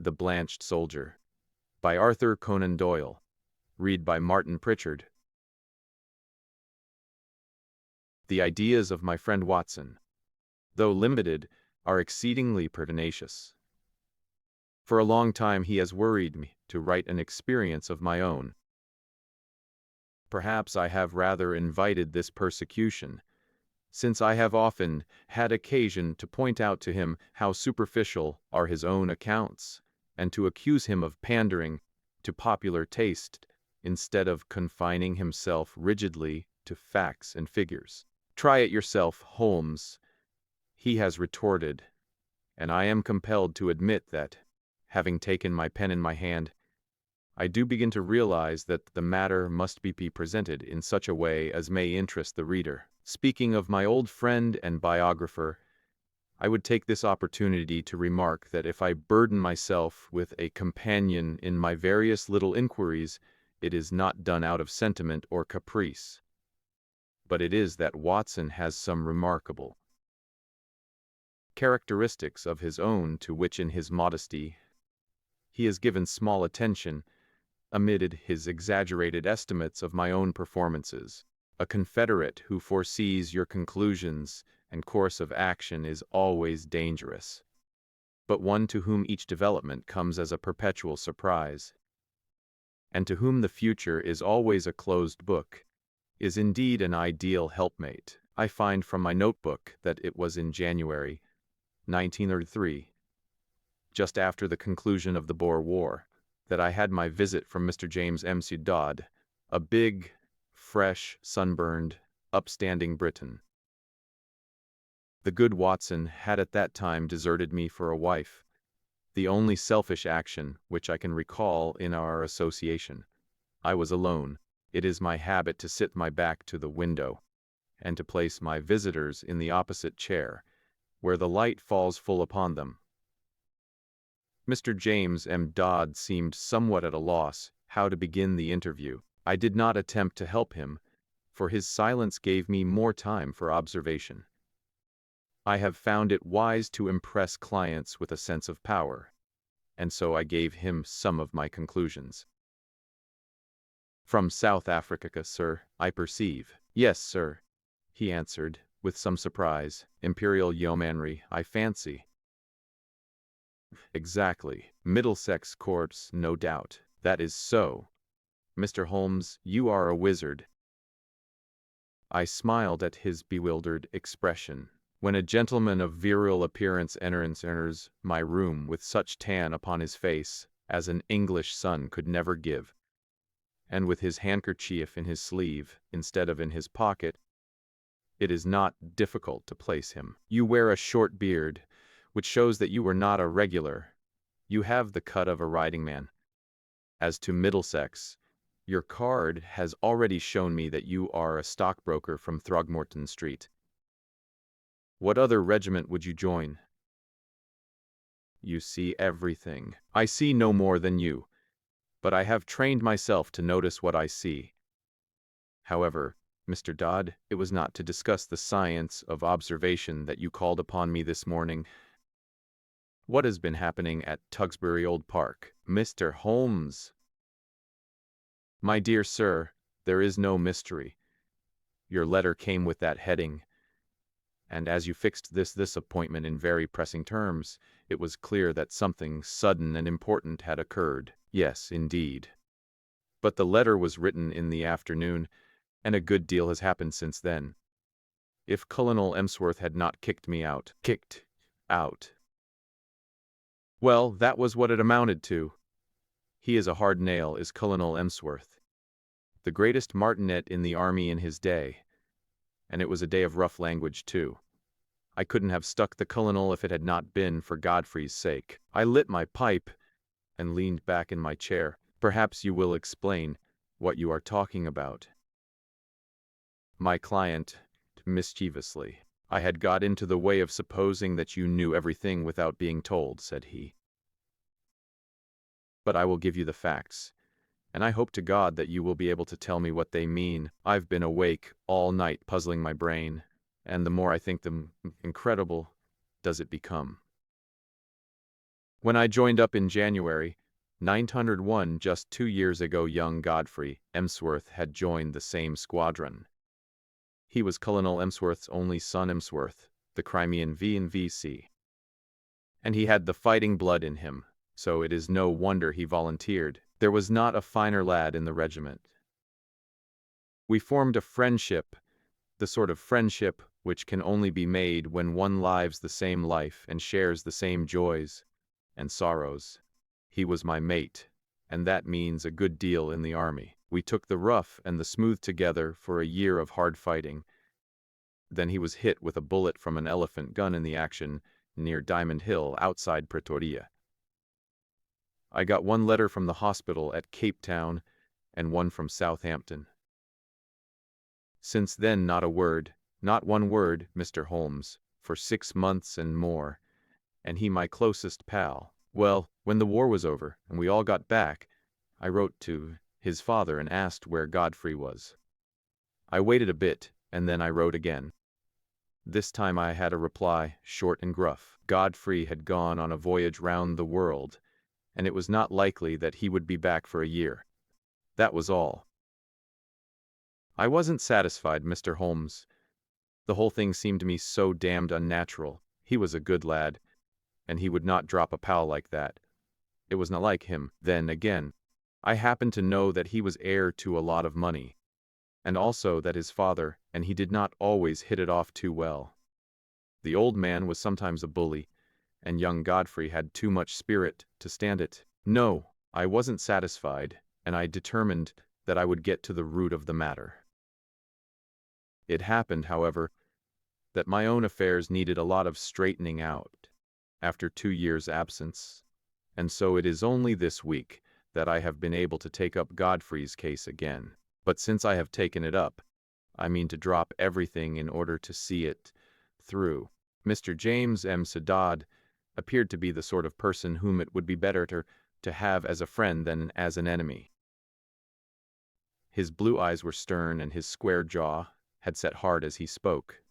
The Blanched Soldier, by Arthur Conan Doyle. Read by Martin Prichard. The ideas of my friend Watson, though limited, are exceedingly pertinacious. For a long time he has worried me to write an experience of my own. Perhaps I have rather invited this persecution, since I have often had occasion to point out to him how superficial are his own accounts, and to accuse him of pandering to popular taste instead of confining himself rigidly to facts and figures. "Try it yourself, Holmes," he has retorted, and I am compelled to admit that, having taken my pen in my hand, I do begin to realize that the matter must be presented in such a way as may interest the reader. Speaking of my old friend and biographer, I would take this opportunity to remark that if I burden myself with a companion in my various little inquiries, it is not done out of sentiment or caprice, but it is that Watson has some remarkable characteristics of his own to which in his modesty he has given small attention amid his exaggerated estimates of my own performances. A confederate who foresees your conclusions and course of action is always dangerous, but one to whom each development comes as a perpetual surprise, and to whom the future is always a closed book, is indeed an ideal helpmate. I find from my notebook that it was in January 1933, just after the conclusion of the Boer War, that I had my visit from Mr. James M.C. Dodd, a big, fresh, sunburned, upstanding Briton. The good Watson had at that time deserted me for a wife, the only selfish action which I can recall in our association. I was alone. It is my habit to sit my back to the window, and to place my visitors in the opposite chair, where the light falls full upon them. Mr. James M. Dodd seemed somewhat at a loss how to begin the interview. I did not attempt to help him, for his silence gave me more time for observation. I have found it wise to impress clients with a sense of power, and so I gave him some of my conclusions. "From South Africa, sir, I perceive." "Yes, sir," he answered, with some surprise. "Imperial Yeomanry, I fancy." "Exactly. Middlesex corps, no doubt." "That is so. Mr. Holmes, you are a wizard." I smiled at his bewildered expression. When a gentleman of virile appearance enters my room with such tan upon his face as an English sun could never give, and with his handkerchief in his sleeve instead of in his pocket, it is not difficult to place him. "You wear a short beard, which shows that you are not a regular. You have the cut of a riding man. As to Middlesex, your card has already shown me that you are a stockbroker from Throgmorton Street. What other regiment would you join?" "You see everything." "I see no more than you, but I have trained myself to notice what I see. However, Mr. Dodd, it was not to discuss the science of observation that you called upon me this morning. What has been happening at Tewkesbury Old Park?" "Mr. Holmes." "My dear sir, there is no mystery. Your letter came with that heading, and as you fixed this appointment in very pressing terms, it was clear that something sudden and important had occurred." "Yes, indeed. But the letter was written in the afternoon, and a good deal has happened since then. If Colonel Emsworth had not kicked me out." "Kicked out?" "Well, that was what it amounted to. He is a hard nail, is Colonel Emsworth. The greatest martinet in the army in his day. And it was a day of rough language, too. I couldn't have stuck the colonel if it had not been for Godfrey's sake." I lit my pipe and leaned back in my chair. "Perhaps you will explain what you are talking about." My client, mischievously. "I had got into the way of supposing that you knew everything without being told," said he. "But I will give you the facts, and I hope to God that you will be able to tell me what they mean. I've been awake all night puzzling my brain, and the more I think them incredible does it become." When I joined up in January 901, just 2 years ago, young Godfrey Emsworth had joined the same squadron. He was Colonel Emsworth's only son, Emsworth, the Crimean V&VC. And he had the fighting blood in him, so it is no wonder he volunteered. There was not a finer lad in the regiment. We formed a friendship, the sort of friendship which can only be made when one lives the same life and shares the same joys and sorrows. He was my mate, and that means a good deal in the army. We took the rough and the smooth together for a year of hard fighting. Then he was hit with a bullet from an elephant gun in the action near Diamond Hill outside Pretoria. I got one letter from the hospital at Cape Town and one from Southampton. Since then, not a word, not one word, Mr. Holmes, for 6 months and more, and he my closest pal. Well, when the war was over and we all got back, I wrote to his father and asked where Godfrey was. I waited a bit, and then I wrote again. This time I had a reply, short and gruff. Godfrey had gone on a voyage round the world, and it was not likely that he would be back for a year. That was all. I wasn't satisfied, Mr. Holmes. The whole thing seemed to me so damned unnatural. He was a good lad, and he would not drop a pal like that. It was not like him. Then again, I happened to know that he was heir to a lot of money, and also that his father and he did not always hit it off too well. The old man was sometimes a bully, and young Godfrey had too much spirit to stand it. No, I wasn't satisfied, and I determined that I would get to the root of the matter. It happened, however, that my own affairs needed a lot of straightening out after 2 years' absence, and so it is only this week that I have been able to take up Godfrey's case again. But since I have taken it up, I mean to drop everything in order to see it through. Mr. James M. Saddad appeared to be the sort of person whom it would be better to have as a friend than as an enemy. His blue eyes were stern, and his square jaw had set hard as he spoke.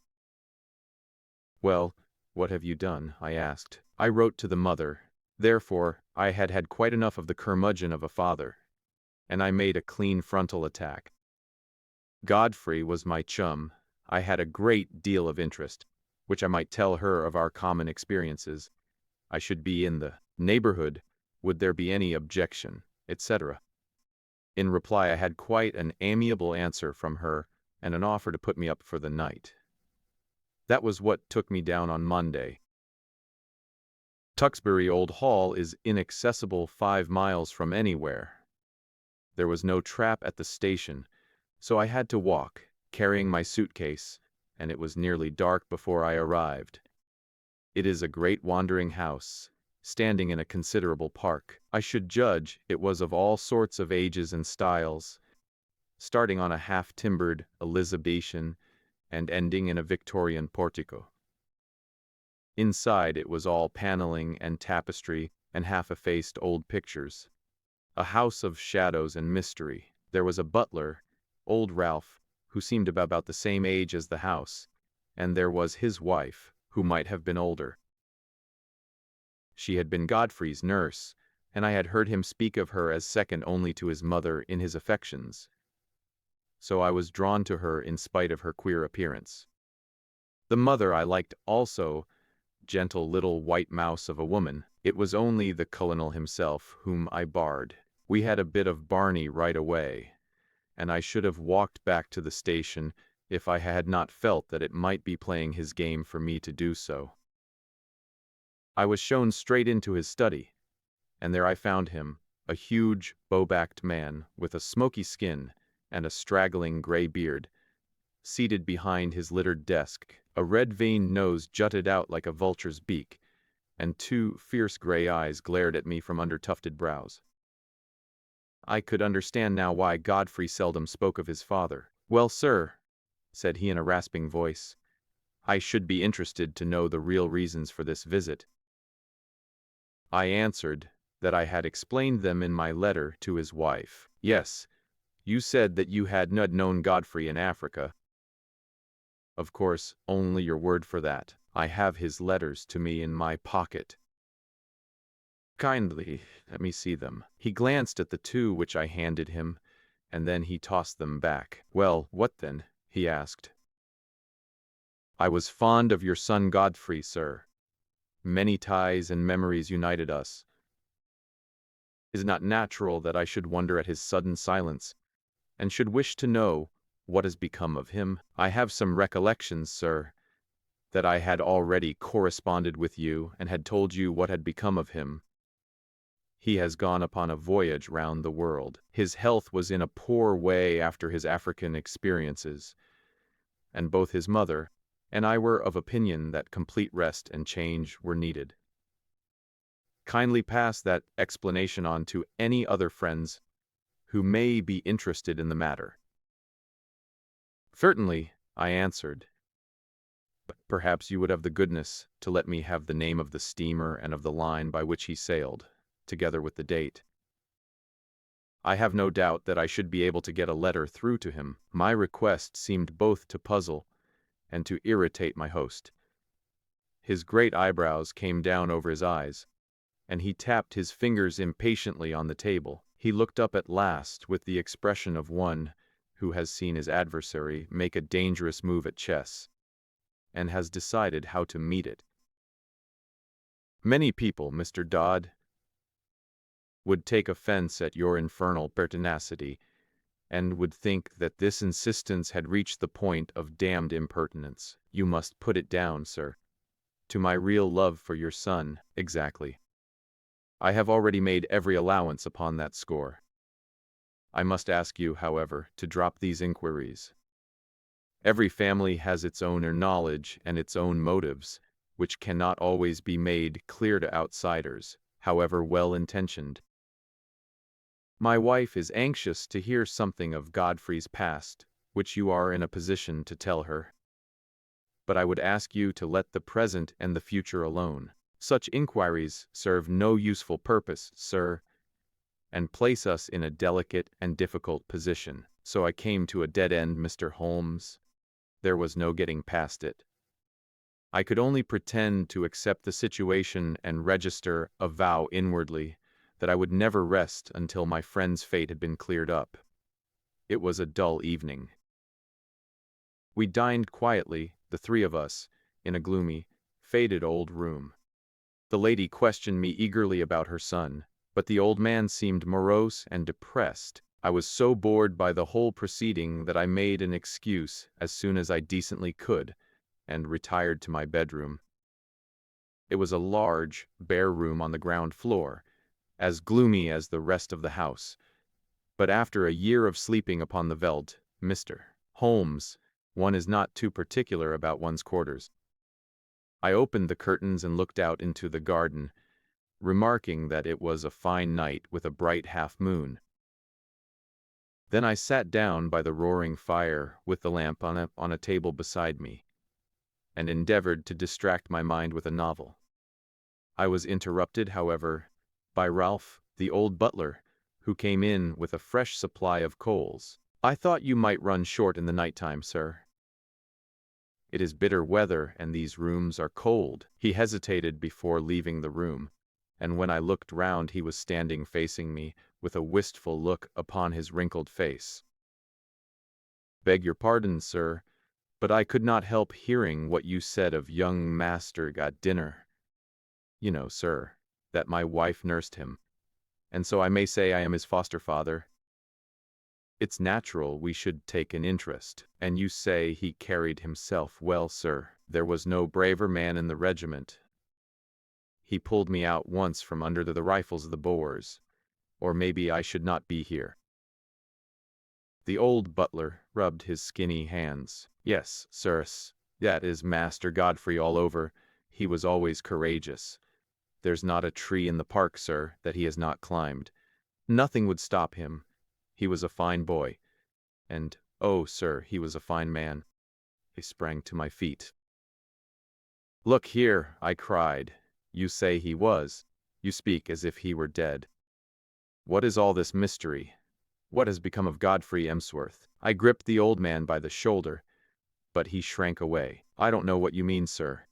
"Well, what have you done?" I asked. I wrote to the mother. Therefore, I had had quite enough of the curmudgeon of a father, and I made a clean frontal attack. Godfrey was my chum. I had a great deal of interest, which I might tell her of our common experiences. I should be in the neighborhood. Would there be any objection, etc. In reply, I had quite an amiable answer from her and an offer to put me up for the night. That was what took me down on Monday. Tewkesbury Old Hall is inaccessible 5 miles from anywhere. There was no trap at the station, so I had to walk, carrying my suitcase, and it was nearly dark before I arrived. It is a great wandering house, standing in a considerable park. I should judge it was of all sorts of ages and styles, starting on a half-timbered Elizabethan and ending in a Victorian portico. Inside it was all paneling and tapestry and half-effaced old pictures. A house of shadows and mystery. There was a butler, old Ralph, who seemed about the same age as the house, and there was his wife, who might have been older. She had been Godfrey's nurse, and I had heard him speak of her as second only to his mother in his affections. So I was drawn to her in spite of her queer appearance. The mother I liked also, gentle little white mouse of a woman. It was only the colonel himself whom I barred. We had a bit of Barney right away, and I should have walked back to the station if I had not felt that it might be playing his game for me to do so. I was shown straight into his study, and there I found him, a huge, bow-backed man with a smoky skin and a straggling gray beard, seated behind his littered desk. A red-veined nose jutted out like a vulture's beak, and 2 fierce gray eyes glared at me from under tufted brows. I could understand now why Godfrey seldom spoke of his father. "Well, sir," said he in a rasping voice, "I should be interested to know the real reasons for this visit." I answered that I had explained them in my letter to his wife. "Yes, you said that you had not known Godfrey in Africa." "Of course, only your word for that. I have his letters to me in my pocket." Kindly, let me see them. He glanced at the two which I handed him, and then he tossed them back. Well, what then? He asked. I was fond of your son Godfrey, sir. Many ties and memories united us. Is it not natural that I should wonder at his sudden silence, and should wish to know what has become of him? I have some recollections, sir, that I had already corresponded with you and had told you what had become of him. He has gone upon a voyage round the world. His health was in a poor way after his African experiences, and both his mother and I were of opinion that complete rest and change were needed. Kindly pass that explanation on to any other friends who may be interested in the matter. Certainly, I answered, but perhaps you would have the goodness to let me have the name of the steamer and of the line by which he sailed, together with the date. I have no doubt that I should be able to get a letter through to him. My request seemed both to puzzle and to irritate my host. His great eyebrows came down over his eyes, and he tapped his fingers impatiently on the table. He looked up at last with the expression of one who has seen his adversary make a dangerous move at chess, and has decided how to meet it. Many people, Mr. Dodd, would take offense at your infernal pertinacity, and would think that this insistence had reached the point of damned impertinence. You must put it down, sir, to my real love for your son. Exactly. I have already made every allowance upon that score. I must ask you, however, to drop these inquiries. Every family has its own knowledge and its own motives, which cannot always be made clear to outsiders, however well-intentioned. My wife is anxious to hear something of Godfrey's past, which you are in a position to tell her. But I would ask you to let the present and the future alone. Such inquiries serve no useful purpose, sir, and place us in a delicate and difficult position. So I came to a dead end, Mr. Holmes. There was no getting past it. I could only pretend to accept the situation and register a vow inwardly that I would never rest until my friend's fate had been cleared up. It was a dull evening. We dined quietly, the three of us, in a gloomy, faded old room. The lady questioned me eagerly about her son, but the old man seemed morose and depressed. I was so bored by the whole proceeding that I made an excuse as soon as I decently could, and retired to my bedroom. It was a large, bare room on the ground floor, as gloomy as the rest of the house, but after a year of sleeping upon the veldt, Mr. Holmes, one is not too particular about one's quarters. I opened the curtains and looked out into the garden, remarking that it was a fine night with a bright half-moon. Then I sat down by the roaring fire with the lamp on a table beside me, and endeavored to distract my mind with a novel. I was interrupted, however, by Ralph, the old butler, who came in with a fresh supply of coals. I thought you might run short in the night-time, sir. It is bitter weather, and these rooms are cold. He hesitated before leaving the room, and when I looked round he was standing facing me, with a wistful look upon his wrinkled face. Beg your pardon, sir, but I could not help hearing what you said of young master got dinner. You know, sir, that my wife nursed him, and so I may say I am his foster father. It's natural we should take an interest, and you say he carried himself well, sir. There was no braver man in the regiment. He pulled me out once from under the rifles of the Boers, or maybe I should not be here. The old butler rubbed his skinny hands. Yes, sirs, that is Master Godfrey all over. He was always courageous. There's not a tree in the park, sir, that he has not climbed. Nothing would stop him. He was a fine boy, and, oh, sir, he was a fine man. I sprang to my feet. Look here, I cried. You say he was. You speak as if he were dead. What is all this mystery? What has become of Godfrey Emsworth? I gripped the old man by the shoulder, but he shrank away. I don't know what you mean, sir.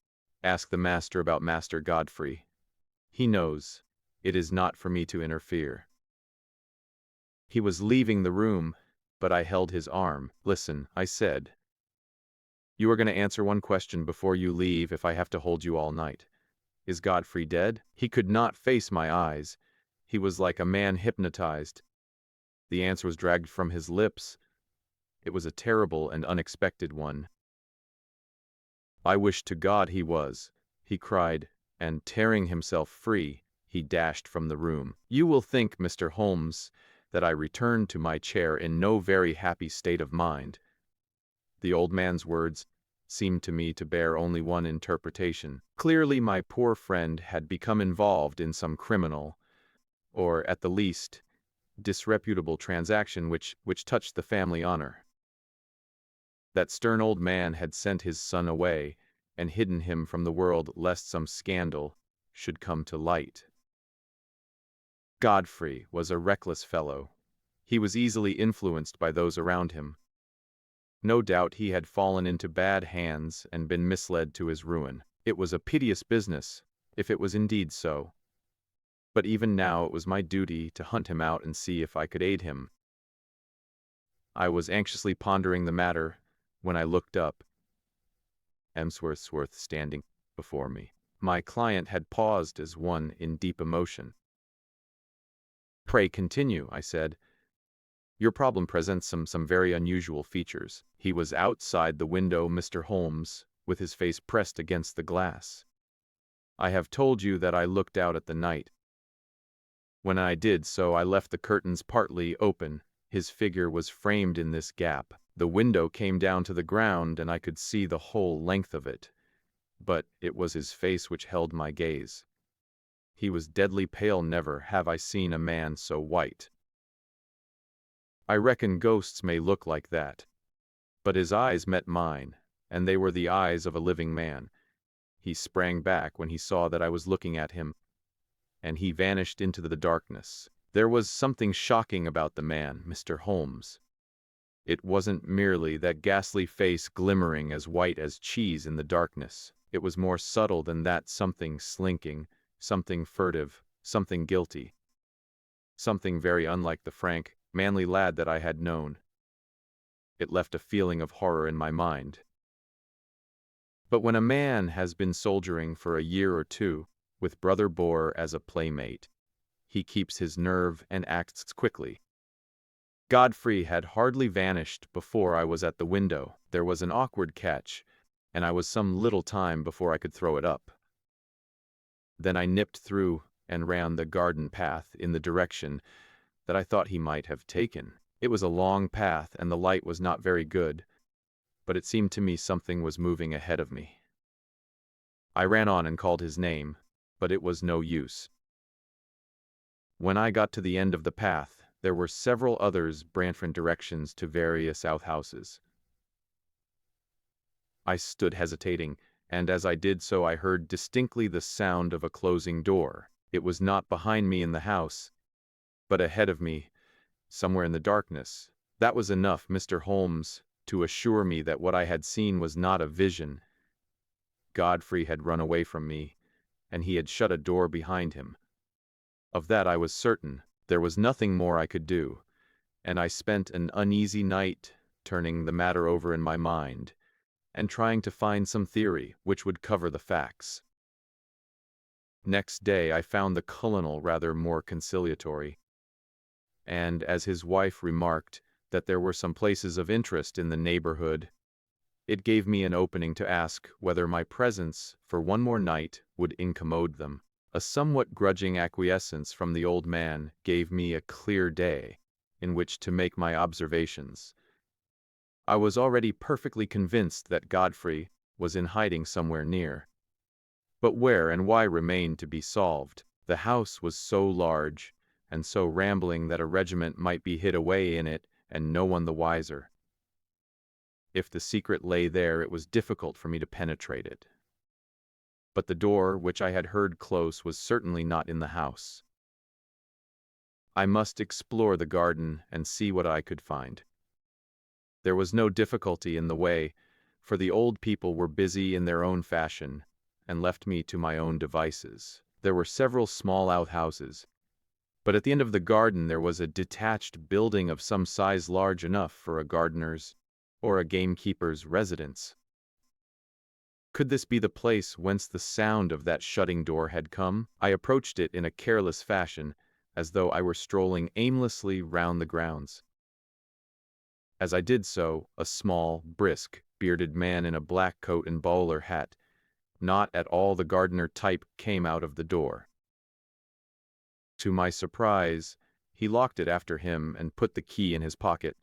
Ask the master about Master Godfrey. He knows. It is not for me to interfere." He was leaving the room, but I held his arm. "Listen," I said. "You are going to answer one question before you leave if I have to hold you all night. Is Godfrey dead?" He could not face my eyes. He was like a man hypnotized. The answer was dragged from his lips. It was a terrible and unexpected one. "I wish to God he was," he cried, and tearing himself free, he dashed from the room. You will think, Mr. Holmes, that I returned to my chair in no very happy state of mind. The old man's words seemed to me to bear only one interpretation. Clearly my poor friend had become involved in some criminal, or at the least, disreputable transaction which touched the family honor. That stern old man had sent his son away and hidden him from the world lest some scandal should come to light. Godfrey was a reckless fellow. He was easily influenced by those around him. No doubt he had fallen into bad hands and been misled to his ruin. It was a piteous business, if it was indeed so. But even now it was my duty to hunt him out and see if I could aid him. I was anxiously pondering the matter when I looked up. Emsworth standing before me. My client had paused as one in deep emotion. "Pray continue," I said. "Your problem presents some very unusual features." He was outside the window, Mr. Holmes, with his face pressed against the glass. "I have told you that I looked out at the night. When I did so, I left the curtains partly open. His figure was framed in this gap. The window came down to the ground, and I could see the whole length of it. But it was his face which held my gaze. He was deadly pale. Never have I seen a man so white. I reckon ghosts may look like that. But his eyes met mine, and they were the eyes of a living man. He sprang back when he saw that I was looking at him, and he vanished into the darkness. There was something shocking about the man, Mr. Holmes. It wasn't merely that ghastly face glimmering as white as cheese in the darkness. It was more subtle than that, something slinking, something furtive, something guilty. Something very unlike the frank, manly lad that I had known. It left a feeling of horror in my mind. But when a man has been soldiering for a year or two, with Brother Boar as a playmate, he keeps his nerve and acts quickly. Godfrey had hardly vanished before I was at the window. There was an awkward catch, and I was some little time before I could throw it up. Then I nipped through and ran the garden path in the direction that I thought he might have taken. It was a long path, and the light was not very good, but it seemed to me something was moving ahead of me. I ran on and called his name, but it was no use. When I got to the end of the path, there were several others different directions to various outhouses. I stood hesitating, and as I did so I heard distinctly the sound of a closing door. It was not behind me in the house, but ahead of me, somewhere in the darkness. That was enough, Mr. Holmes, to assure me that what I had seen was not a vision. Godfrey had run away from me, and he had shut a door behind him. Of that I was certain. There was nothing more I could do, and I spent an uneasy night turning the matter over in my mind, and trying to find some theory which would cover the facts. Next day I found the colonel rather more conciliatory, and as his wife remarked that there were some places of interest in the neighborhood, it gave me an opening to ask whether my presence for one more night would incommode them. A somewhat grudging acquiescence from the old man gave me a clear day in which to make my observations. I was already perfectly convinced that Godfrey was in hiding somewhere near. But where and why remained to be solved. The house was so large and so rambling that a regiment might be hid away in it and no one the wiser. If the secret lay there, it was difficult for me to penetrate it. But the door, which I had heard close, was certainly not in the house. I must explore the garden and see what I could find. There was no difficulty in the way, for the old people were busy in their own fashion, and left me to my own devices. There were several small outhouses, but at the end of the garden there was a detached building of some size large enough for a gardener's or a gamekeeper's residence. Could this be the place whence the sound of that shutting door had come? I approached it in a careless fashion, as though I were strolling aimlessly round the grounds. As I did so, a small, brisk, bearded man in a black coat and bowler hat, not at all the gardener type, came out of the door. To my surprise, he locked it after him and put the key in his pocket.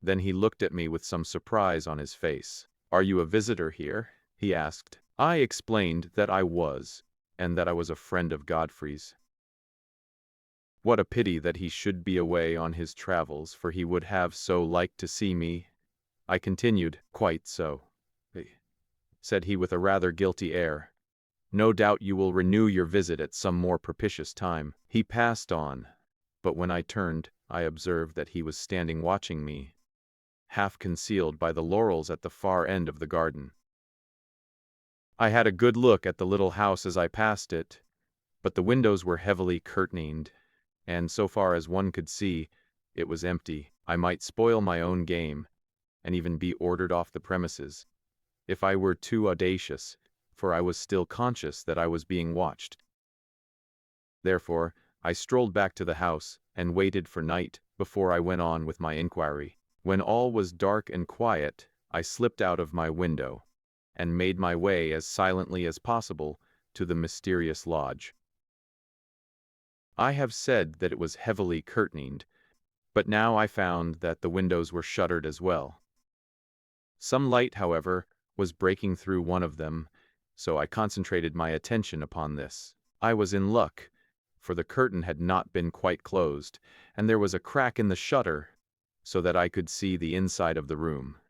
Then he looked at me with some surprise on his face. "Are you a visitor here?" he asked. I explained that I was, and that I was a friend of Godfrey's. What a pity that he should be away on his travels, for he would have so liked to see me. I continued. "Quite so," said he with a rather guilty air. "No doubt you will renew your visit at some more propitious time." He passed on, but when I turned, I observed that he was standing watching me, half concealed by the laurels at the far end of the garden. I had a good look at the little house as I passed it, but the windows were heavily curtained, and so far as one could see, it was empty. I might spoil my own game, and even be ordered off the premises, if I were too audacious, for I was still conscious that I was being watched. Therefore, I strolled back to the house, and waited for night before I went on with my inquiry. When all was dark and quiet, I slipped out of my window, and made my way as silently as possible to the mysterious lodge. I have said that it was heavily curtained, but now I found that the windows were shuttered as well. Some light, however, was breaking through one of them, so I concentrated my attention upon this. I was in luck, for the curtain had not been quite closed, and there was a crack in the shutter, so that I could see the inside of the room.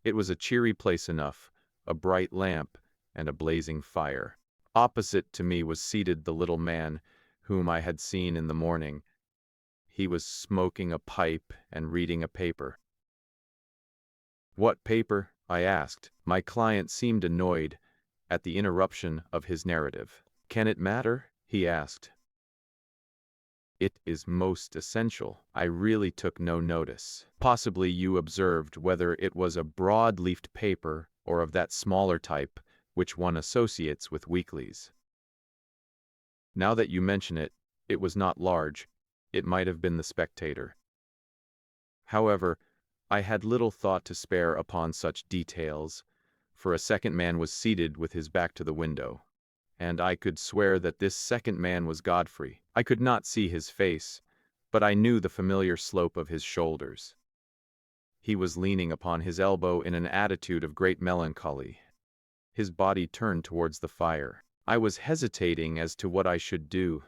It was a cheery place enough, a bright lamp, and a blazing fire. Opposite to me was seated the little man whom I had seen in the morning. He was smoking a pipe and reading a paper. "What paper?" I asked. My client seemed annoyed at the interruption of his narrative. "Can it matter?" he asked. "It is most essential. I really took no notice. Possibly you observed whether it was a broad-leafed paper or of that smaller type which one associates with weeklies. Now that you mention it, it was not large. It might have been the Spectator." However, I had little thought to spare upon such details, for a second man was seated with his back to the window, and I could swear that this second man was Godfrey. I could not see his face, but I knew the familiar slope of his shoulders. He was leaning upon his elbow in an attitude of great melancholy, his body turned towards the fire. I was hesitating as to what I should do,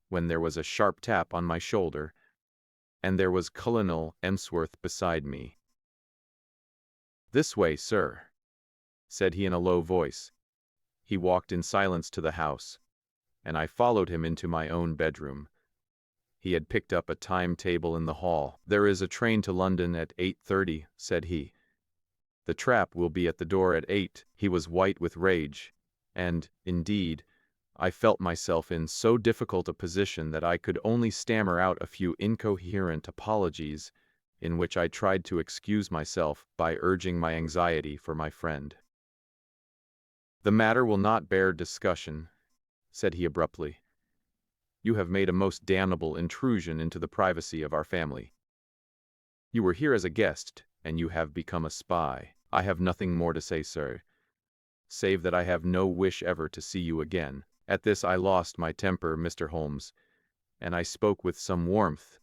when there was a sharp tap on my shoulder, and there was Colonel Emsworth beside me. "This way, sir," said he in a low voice. He walked in silence to the house, and I followed him into my own bedroom. He had picked up a timetable in the hall. "There is a train to London at 8:30, said he. "The trap will be at the door at 8. He was white with rage, and, indeed, I felt myself in so difficult a position that I could only stammer out a few incoherent apologies, in which I tried to excuse myself by urging my anxiety for my friend. "The matter will not bear discussion," said he abruptly. "You have made a most damnable intrusion into the privacy of our family. You were here as a guest, and you have become a spy. I have nothing more to say, sir, save that I have no wish ever to see you again." At this I lost my temper, Mr. Holmes, and I spoke with some warmth.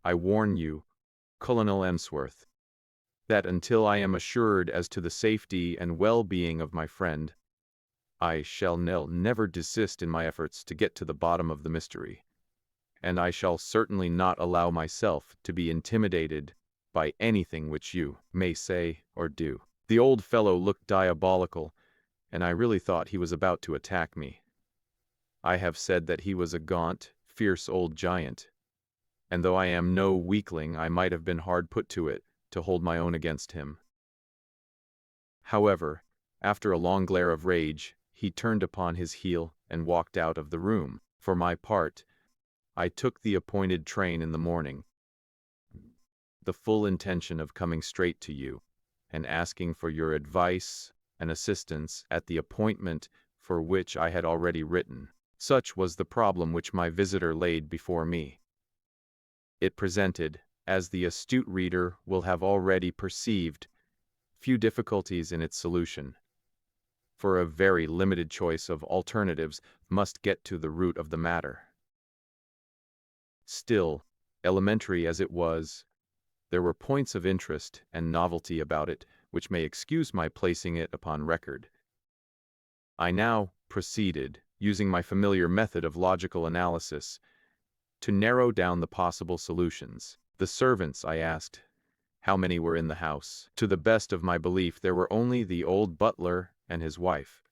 "I warn you, Colonel Emsworth, that until I am assured as to the safety and well-being of my friend, I shall never desist in my efforts to get to the bottom of the mystery, and I shall certainly not allow myself to be intimidated by anything which you may say or do." The old fellow looked diabolical, and I really thought he was about to attack me. I have said that he was a gaunt, fierce old giant, and though I am no weakling, I might have been hard put to it to hold my own against him. However, after a long glare of rage, he turned upon his heel and walked out of the room. For my part, I took the appointed train in the morning, the full intention of coming straight to you and asking for your advice and assistance at the appointment for which I had already written. Such was the problem which my visitor laid before me. It presented, as the astute reader will have already perceived, few difficulties in its solution, for a very limited choice of alternatives must get to the root of the matter. Still, elementary as it was, there were points of interest and novelty about it which may excuse my placing it upon record. I now proceeded, using my familiar method of logical analysis, to narrow down the possible solutions. The servants, I asked, how many were in the house? To the best of my belief, there were only the old butler and his wife.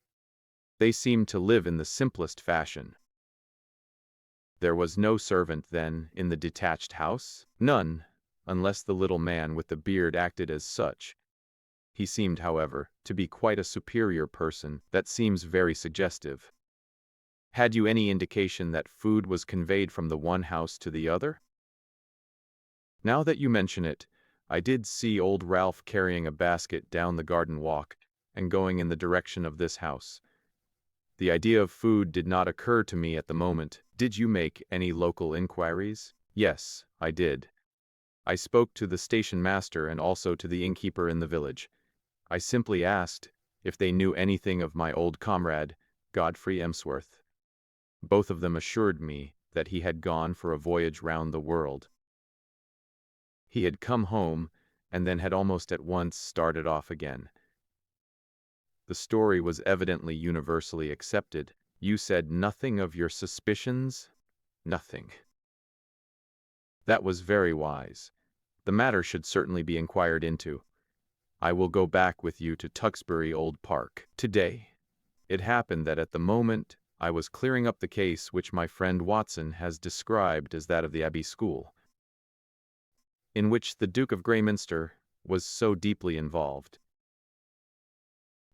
They seemed to live in the simplest fashion. There was no servant, then, in the detached house? None, unless the little man with the beard acted as such. He seemed, however, to be quite a superior person. That seems very suggestive. Had you any indication that food was conveyed from the one house to the other? Now that you mention it, I did see old Ralph carrying a basket down the garden walk and going in the direction of this house. The idea of food did not occur to me at the moment. Did you make any local inquiries? Yes, I did. I spoke to the station master and also to the innkeeper in the village. I simply asked if they knew anything of my old comrade, Godfrey Emsworth. Both of them assured me that he had gone for a voyage round the world. He had come home and then had almost at once started off again. The story was evidently universally accepted. You said nothing of your suspicions? Nothing. That was very wise. The matter should certainly be inquired into. I will go back with you to Tewkesbury Old Park today. It happened that at the moment I was clearing up the case which my friend Watson has described as that of the Abbey School, in which the Duke of Greyminster was so deeply involved.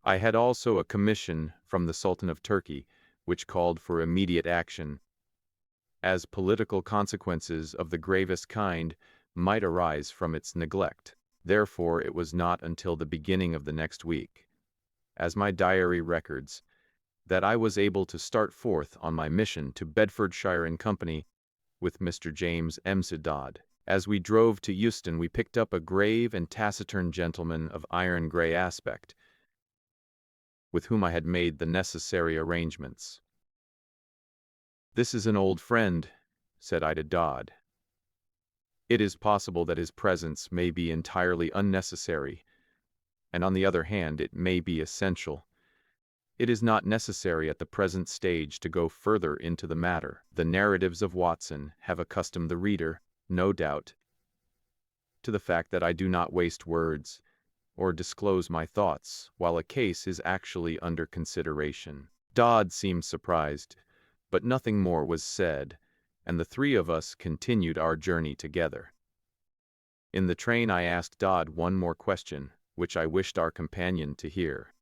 I had also a commission from the Sultan of Turkey, which called for immediate action, as political consequences of the gravest kind might arise from its neglect. Therefore, it was not until the beginning of the next week, as my diary records, that I was able to start forth on my mission to Bedfordshire in company with Mr. James Dodd. As we drove to Euston, we picked up a grave and taciturn gentleman of iron-grey aspect, with whom I had made the necessary arrangements. "This is an old friend," said I to Dodd. "It is possible that his presence may be entirely unnecessary, and on the other hand it may be essential. It is not necessary at the present stage to go further into the matter. The narratives of Watson have accustomed the reader, no doubt, to the fact that I do not waste words or disclose my thoughts while a case is actually under consideration." Dodd seemed surprised, but nothing more was said, and the three of us continued our journey together. In the train I asked Dodd one more question, which I wished our companion to hear.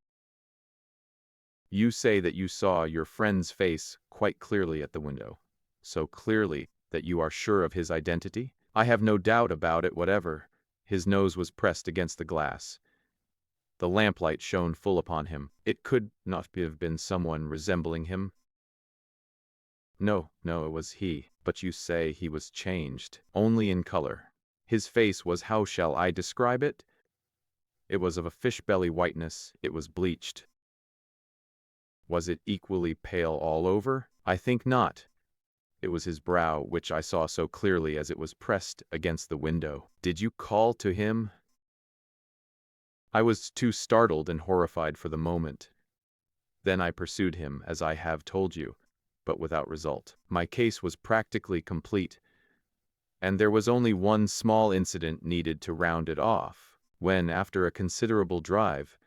"You say that you saw your friend's face quite clearly at the window, so clearly that you are sure of his identity?" "I have no doubt about it whatever. His nose was pressed against the glass. The lamplight shone full upon him. It could not have been someone resembling him?" No, it was he. But you say he was changed." "Only in color. His face was, how shall I describe it? It was of a fish-belly whiteness. It was bleached." "Was it equally pale all over?" "I think not. It was his brow which I saw so clearly as it was pressed against the window." "Did you call to him?" "I was too startled and horrified for the moment. Then I pursued him, as I have told you, but without result. My case was practically complete, and there was only one small incident needed to round it off, when, after a considerable drive,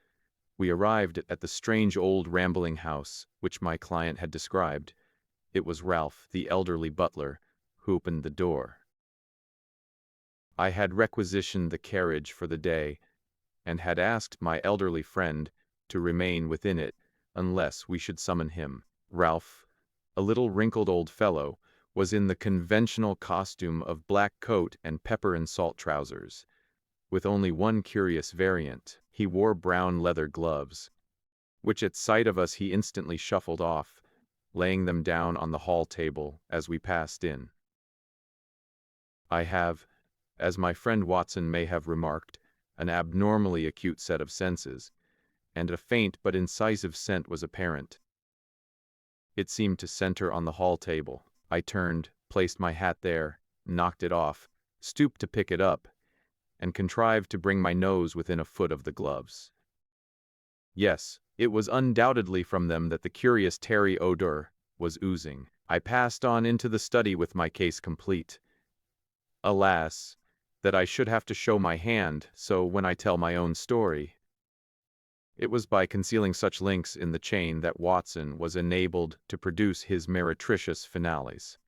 we arrived at the strange old rambling house which my client had described. It was Ralph, the elderly butler, who opened the door. I had requisitioned the carriage for the day, and had asked my elderly friend to remain within it unless we should summon him. Ralph, a little wrinkled old fellow, was in the conventional costume of black coat and pepper and salt trousers, with only one curious variant. He wore brown leather gloves, which at sight of us he instantly shuffled off, laying them down on the hall table as we passed in. I have, as my friend Watson may have remarked, an abnormally acute set of senses, and a faint but incisive scent was apparent. It seemed to center on the hall table. I turned, placed my hat there, knocked it off, stooped to pick it up, and contrived to bring my nose within a foot of the gloves. Yes, it was undoubtedly from them that the curious terry odor was oozing. I passed on into the study with my case complete. Alas, that I should have to show my hand, so when I tell my own story, it was by concealing such links in the chain that Watson was enabled to produce his meretricious finales.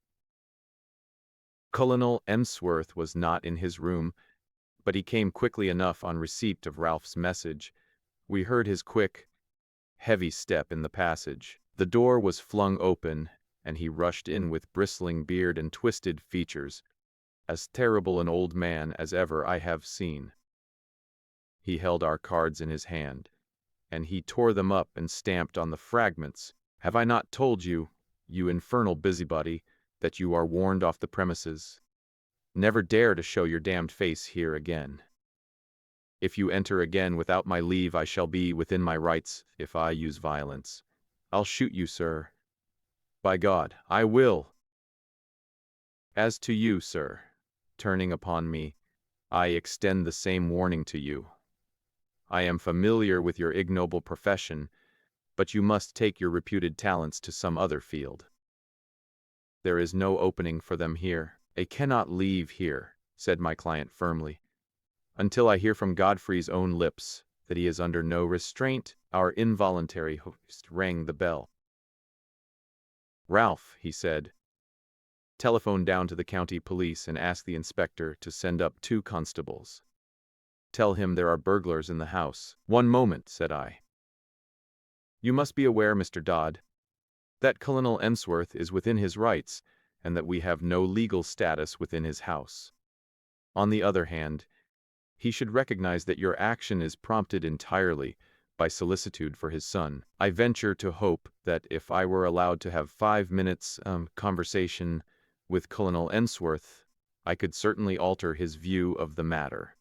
Colonel Emsworth was not in his room, but he came quickly enough on receipt of Ralph's message. We heard his quick, heavy step in the passage. The door was flung open, and he rushed in with bristling beard and twisted features, as terrible an old man as ever I have seen. He held our cards in his hand, and he tore them up and stamped on the fragments. Have I not told you, you infernal busybody, that you are warned off the premises? Never dare to show your damned face here again. If you enter again without my leave, I shall be within my rights if I use violence. I'll shoot you, sir. By God, I will. As to you, sir, turning upon me, I extend the same warning to you. I am familiar with your ignoble profession, but you must take your reputed talents to some other field. There is no opening for them here. I cannot leave here, said my client firmly, until I hear from Godfrey's own lips that he is under no restraint. Our involuntary host rang the bell. Ralph, he said, telephone down to the county police and ask the inspector to send up 2 constables. Tell him there are burglars in the house. 1 moment, said I. You must be aware, Mr. Dodd, that Colonel Emsworth is within his rights, and that we have no legal status within his house. On the other hand, he should recognize that your action is prompted entirely by solicitude for his son. I venture to hope that if I were allowed to have 5 minutes conversation with Colonel Emsworth, I could certainly alter his view of the matter.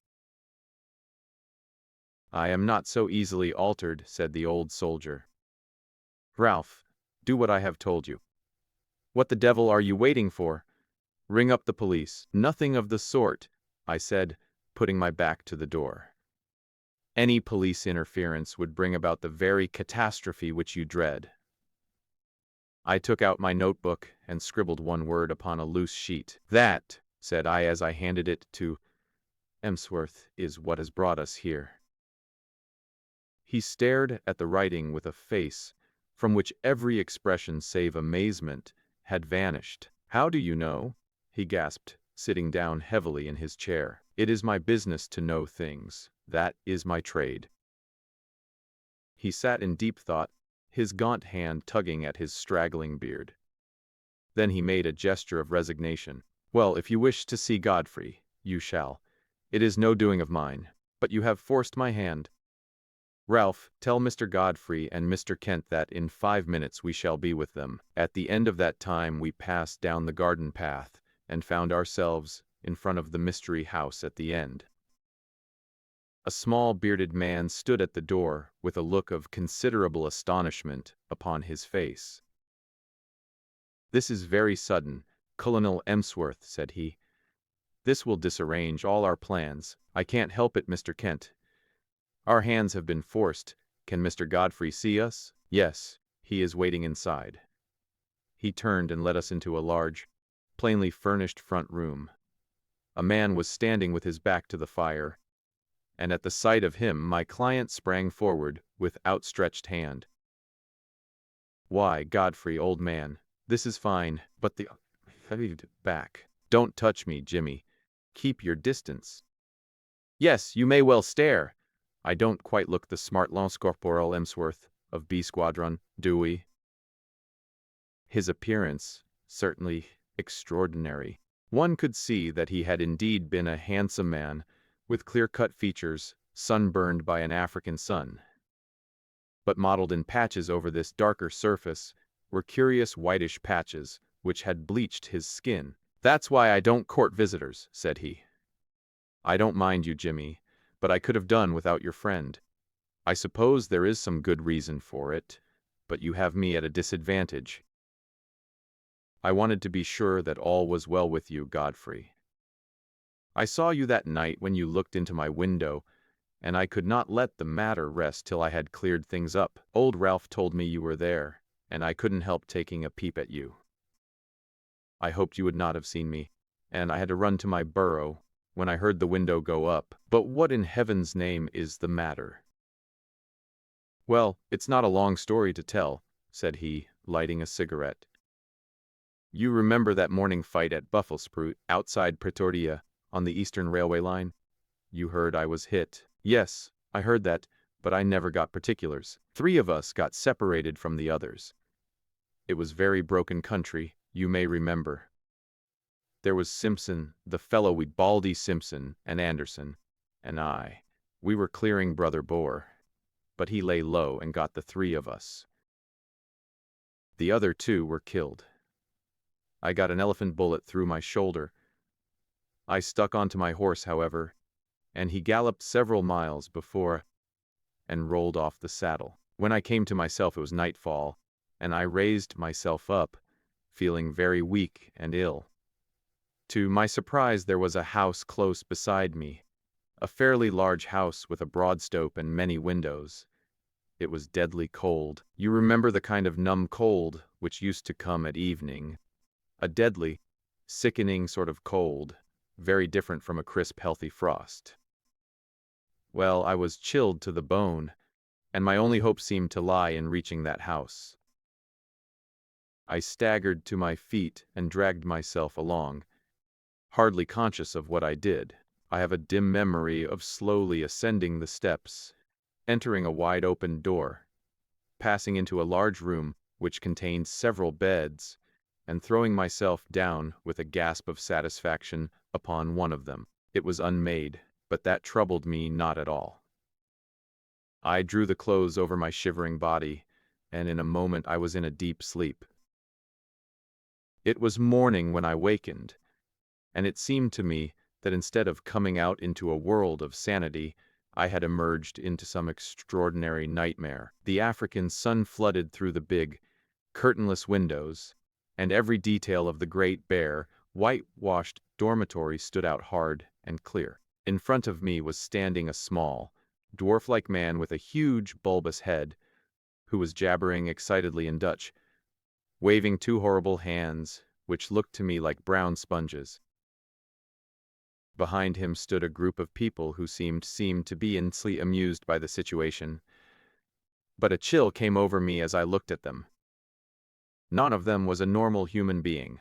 I am not so easily altered, said the old soldier. Ralph, do what I have told you. What the devil are you waiting for? Ring up the police. Nothing of the sort, I said, putting my back to the door. Any police interference would bring about the very catastrophe which you dread. I took out my notebook and scribbled 1 word upon a loose sheet. That, said I as I handed it to Emsworth, is what has brought us here. He stared at the writing with a face from which every expression save amazement had vanished. How do you know? He gasped, sitting down heavily in his chair. It is my business to know things. That is my trade. He sat in deep thought, his gaunt hand tugging at his straggling beard. Then he made a gesture of resignation. Well, if you wish to see Godfrey, you shall. It is no doing of mine, but you have forced my hand. Ralph, tell Mr. Godfrey and Mr. Kent that in 5 minutes we shall be with them. At the end of that time we passed down the garden path and found ourselves in front of the mystery house at the end. A small bearded man stood at the door with a look of considerable astonishment upon his face. This is very sudden, Colonel Emsworth, said he. This will disarrange all our plans. I can't help it, Mr. Kent. Our hands have been forced. Can Mr. Godfrey see us? Yes, he is waiting inside. He turned and led us into a large, plainly furnished front room. A man was standing with his back to the fire, and at the sight of him my client sprang forward with outstretched hand. Why, Godfrey, old man, this is fine, but the back. Don't touch me, Jimmy. Keep your distance. Yes, you may well stare. I don't quite look the smart Lance Corporal Emsworth, of B Squadron, Dewey. His appearance, certainly extraordinary. One could see that he had indeed been a handsome man, with clear-cut features, sunburned by an African sun. But mottled in patches over this darker surface were curious whitish patches which had bleached his skin. "That's why I don't court visitors," said he. "I don't mind you, Jimmy, but I could have done without your friend. I suppose there is some good reason for it, but you have me at a disadvantage. I wanted to be sure that all was well with you, Godfrey. I saw you that night when you looked into my window, and I could not let the matter rest till I had cleared things up. Old Ralph told me you were there, and I couldn't help taking a peep at you. I hoped you would not have seen me, and I had to run to my burrow when I heard the window go up. But what in heaven's name is the matter?" "Well, it's not a long story to tell," said he, lighting a cigarette. "You remember that morning fight at Buffelsprout, outside Pretoria, on the Eastern Railway line? You heard I was hit." "Yes, I heard that, but I never got particulars. 3 of us got separated from the others. It was very broken country, you may remember. There was Simpson, the fellow Baldy Simpson, and Anderson, and I. We were clearing Brother Boar, but he lay low and got the 3 of us. The other 2 were killed. I got an elephant bullet through my shoulder. I stuck onto my horse, however, and he galloped several miles before and rolled off the saddle. When I came to myself it was nightfall, and I raised myself up, feeling very weak and ill. To my surprise there was a house close beside me, a fairly large house with a broad stoep and many windows. It was deadly cold. You remember the kind of numb cold which used to come at evening. A deadly, sickening sort of cold, very different from a crisp, healthy frost. Well, I was chilled to the bone, and my only hope seemed to lie in reaching that house. I staggered to my feet and dragged myself along, hardly conscious of what I did. I have a dim memory of slowly ascending the steps, entering a wide-open door, passing into a large room which contained several beds, and throwing myself down with a gasp of satisfaction upon one of them. It was unmade, but that troubled me not at all. I drew the clothes over my shivering body, and in a moment I was in a deep sleep. It was morning when I wakened, and it seemed to me that instead of coming out into a world of sanity, I had emerged into some extraordinary nightmare. The African sun flooded through the big, curtainless windows, and every detail of the great, bare, whitewashed dormitory stood out hard and clear. In front of me was standing a small, dwarf-like man with a huge, bulbous head, who was jabbering excitedly in Dutch, waving 2 horrible hands, which looked to me like brown sponges. Behind him stood a group of people who seemed to be intensely amused by the situation, but a chill came over me as I looked at them. None of them was a normal human being.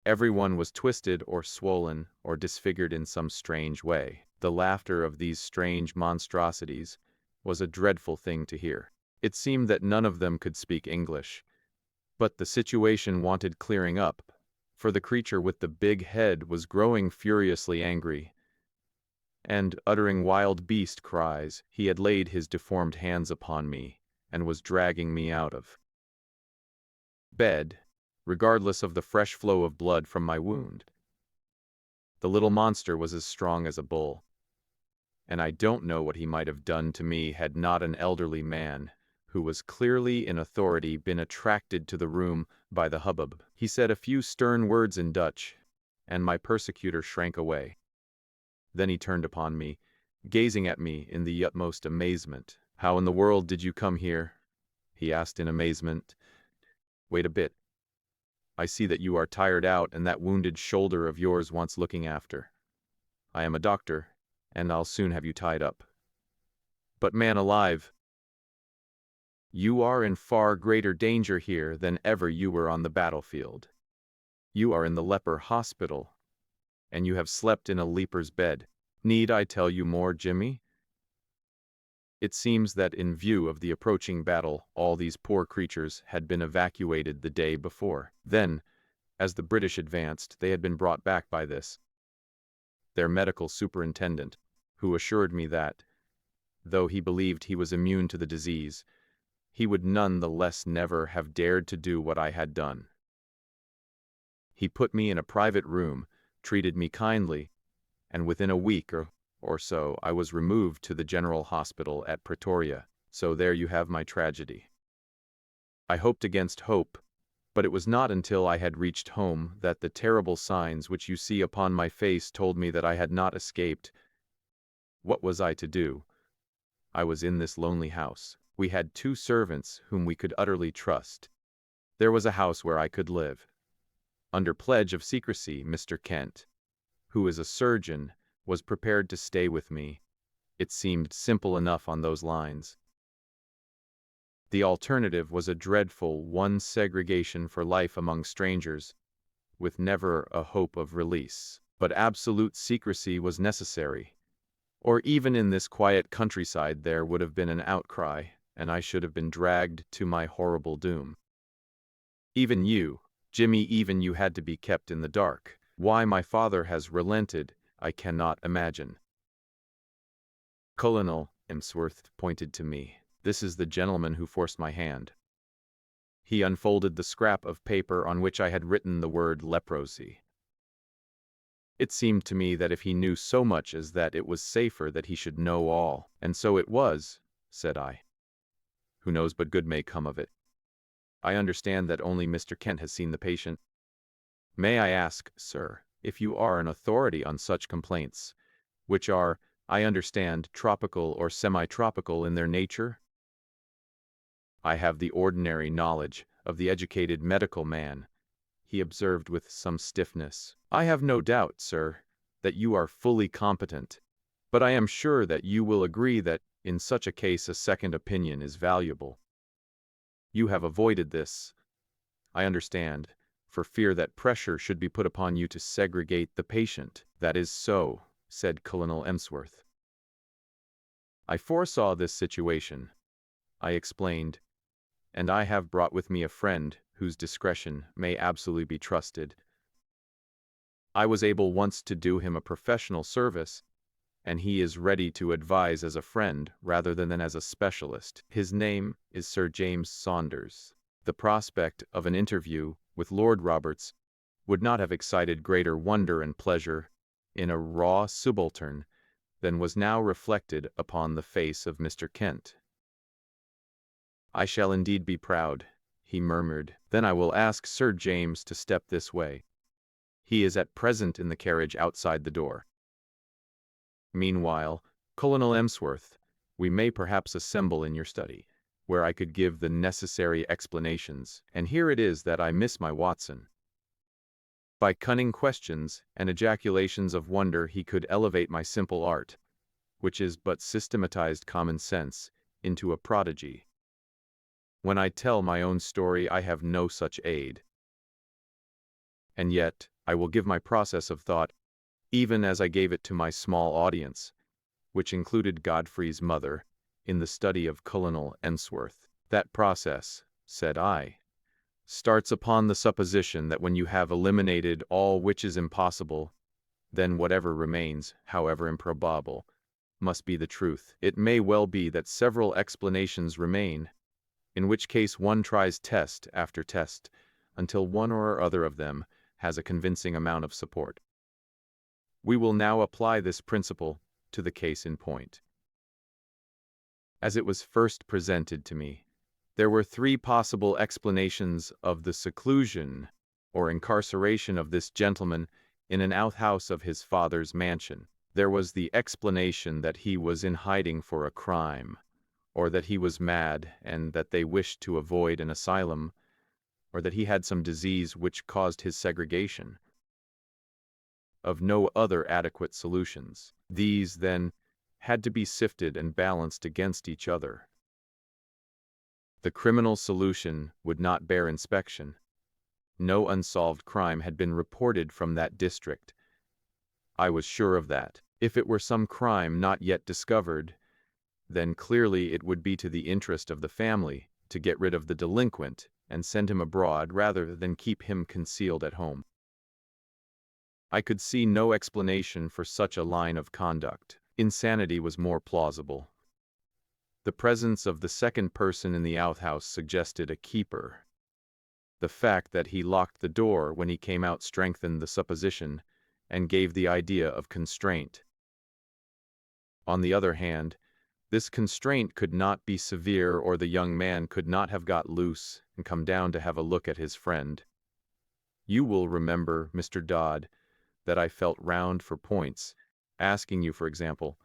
Everyone was twisted or swollen or disfigured in some strange way. The laughter of these strange monstrosities was a dreadful thing to hear. It seemed that none of them could speak English, but the situation wanted clearing up, for the creature with the big head was growing furiously angry, and, uttering wild beast cries, he had laid his deformed hands upon me, and was dragging me out of bed, regardless of the fresh flow of blood from my wound. The little monster was as strong as a bull, and I don't know what he might have done to me had not an elderly man, who was clearly in authority, been attracted to the room by the hubbub. He said a few stern words in Dutch, and my persecutor shrank away. Then he turned upon me, gazing at me in the utmost amazement. "How in the world did you come here?" he asked in amazement. "Wait a bit. I see that you are tired out, and that wounded shoulder of yours wants looking after. I am a doctor, and I'll soon have you tied up. But man alive, you are in far greater danger here than ever you were on the battlefield. You are in the leper hospital, and you have slept in a leper's bed. Need I tell you more, Jimmy?" It seems that in view of the approaching battle, all these poor creatures had been evacuated the day before. Then, as the British advanced, they had been brought back by their medical superintendent, who assured me that, though he believed he was immune to the disease, he would none the less never have dared to do what I had done. He put me in a private room, treated me kindly, and within a week or so I was removed to the General Hospital at Pretoria. So there you have my tragedy. I hoped against hope, but it was not until I had reached home that the terrible signs which you see upon my face told me that I had not escaped. What was I to do? I was in this lonely house. We had 2 servants whom we could utterly trust. There was a house where I could live. Under pledge of secrecy, Mr. Kent, who is a surgeon, was prepared to stay with me. It seemed simple enough on those lines. The alternative was a dreadful one, segregation for life among strangers, with never a hope of release. But absolute secrecy was necessary, or even in this quiet countryside there would have been an outcry, and I should have been dragged to my horrible doom. Even you, Jimmy, even you had to be kept in the dark. Why my father has relented, I cannot imagine. Colonel Emsworth pointed to me. This is the gentleman who forced my hand. He unfolded the scrap of paper on which I had written the word leprosy. It seemed to me that if he knew so much as that, it was safer that he should know all. And so it was, said I. Who knows but good may come of it? I understand that only Mr. Kent has seen the patient. May I ask, sir, if you are an authority on such complaints, which are, I understand, tropical or semi-tropical in their nature? I have the ordinary knowledge of the educated medical man, he observed with some stiffness. I have no doubt, sir, that you are fully competent, but I am sure that you will agree that, in such a case, a second opinion is valuable. You have avoided this, I understand, for fear that pressure should be put upon you to segregate the patient. That is so, said Colonel Emsworth. I foresaw this situation, I explained, and I have brought with me a friend whose discretion may absolutely be trusted. I was able once to do him a professional service, and he is ready to advise as a friend rather than as a specialist. His name is Sir James Saunders. The prospect of an interview with Lord Roberts would not have excited greater wonder and pleasure in a raw subaltern than was now reflected upon the face of Mr. Kent. I shall indeed be proud, he murmured. Then I will ask Sir James to step this way. He is at present in the carriage outside the door. Meanwhile, Colonel Emsworth, we may perhaps assemble in your study, where I could give the necessary explanations, and here it is that I miss my Watson. By cunning questions and ejaculations of wonder he could elevate my simple art, which is but systematized common sense, into a prodigy. When I tell my own story I have no such aid. And yet, I will give my process of thought, even as I gave it to my small audience, which included Godfrey's mother, in the study of Colonel Emsworth. That process, said I, starts upon the supposition that when you have eliminated all which is impossible, then whatever remains, however improbable, must be the truth. It may well be that several explanations remain, in which case one tries test after test, until one or other of them has a convincing amount of support. We will now apply this principle to the case in point. As it was first presented to me, there were 3 possible explanations of the seclusion or incarceration of this gentleman in an outhouse of his father's mansion. There was the explanation that he was in hiding for a crime, or that he was mad and that they wished to avoid an asylum, or that he had some disease which caused his segregation. Of no other adequate solutions. These, then, had to be sifted and balanced against each other. The criminal solution would not bear inspection. No unsolved crime had been reported from that district. I was sure of that. If it were some crime not yet discovered, then clearly it would be to the interest of the family to get rid of the delinquent and send him abroad rather than keep him concealed at home. I could see no explanation for such a line of conduct. Insanity was more plausible. The presence of the second person in the outhouse suggested a keeper. The fact that he locked the door when he came out strengthened the supposition and gave the idea of constraint. On the other hand, this constraint could not be severe, or the young man could not have got loose and come down to have a look at his friend. You will remember, Mr. Dodd, that I felt round for points, asking you, for example,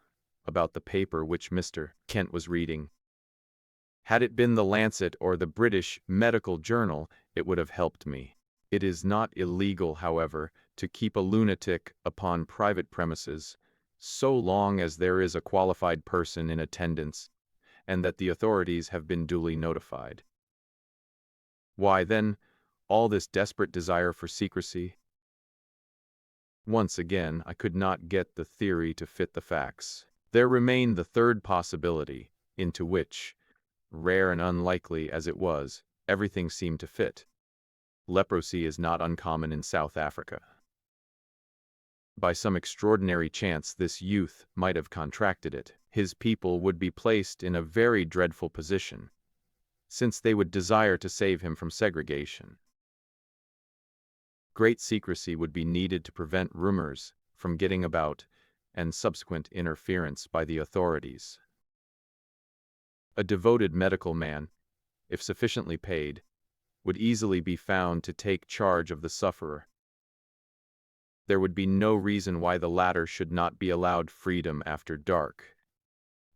about the paper which Mr. Kent was reading. Had it been the Lancet or the British Medical Journal, it would have helped me. It is not illegal, however, to keep a lunatic upon private premises, so long as there is a qualified person in attendance, and that the authorities have been duly notified. Why, then, all this desperate desire for secrecy? Once again, I could not get the theory to fit the facts. There remained the third possibility, into which, rare and unlikely as it was, everything seemed to fit. Leprosy is not uncommon in South Africa. By some extraordinary chance, this youth might have contracted it. His people would be placed in a very dreadful position, since they would desire to save him from segregation. Great secrecy would be needed to prevent rumors from getting about and subsequent interference by the authorities. A devoted medical man, if sufficiently paid, would easily be found to take charge of the sufferer. There would be no reason why the latter should not be allowed freedom after dark.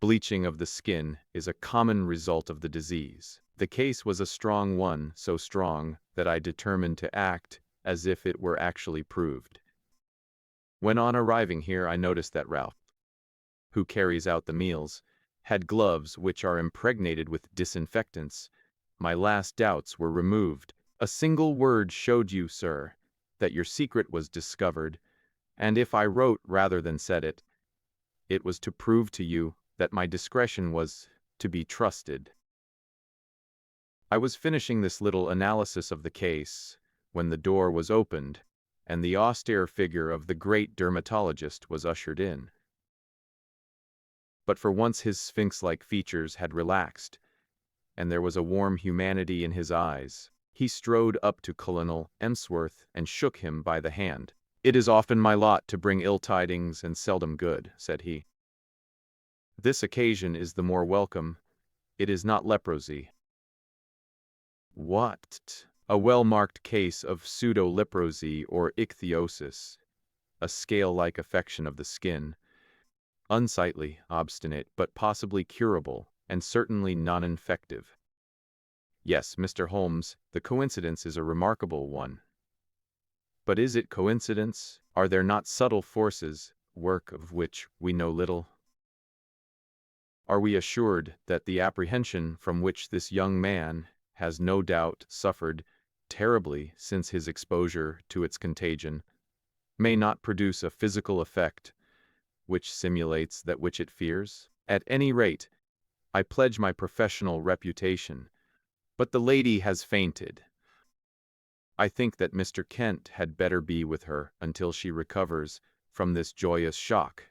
Bleaching of the skin is a common result of the disease. The case was a strong one, so strong that I determined to act as if it were actually proved. When on arriving here, I noticed that Ralph, who carries out the meals, had gloves which are impregnated with disinfectants. My last doubts were removed. A single word showed you, sir, that your secret was discovered, and if I wrote rather than said it, it was to prove to you that my discretion was to be trusted. I was finishing this little analysis of the case when the door was opened, and the austere figure of the great dermatologist was ushered in. But for once his sphinx-like features had relaxed, and there was a warm humanity in his eyes. He strode up to Colonel Emsworth and shook him by the hand. "It is often my lot to bring ill tidings and seldom good," said he. "This occasion is the more welcome. It is not leprosy." "What?" "A well-marked case of pseudo-leprosy or ichthyosis, a scale-like affection of the skin. Unsightly, obstinate, but possibly curable, and certainly non-infective." "Yes, Mr. Holmes, the coincidence is a remarkable one." "But is it coincidence? Are there not subtle forces, work of which we know little? Are we assured that the apprehension from which this young man has no doubt suffered terribly since his exposure to its contagion may not produce a physical effect which simulates that which it fears? At any rate, I pledge my professional reputation. But the lady has fainted. I think that Mr. Kent had better be with her until she recovers from this joyous shock.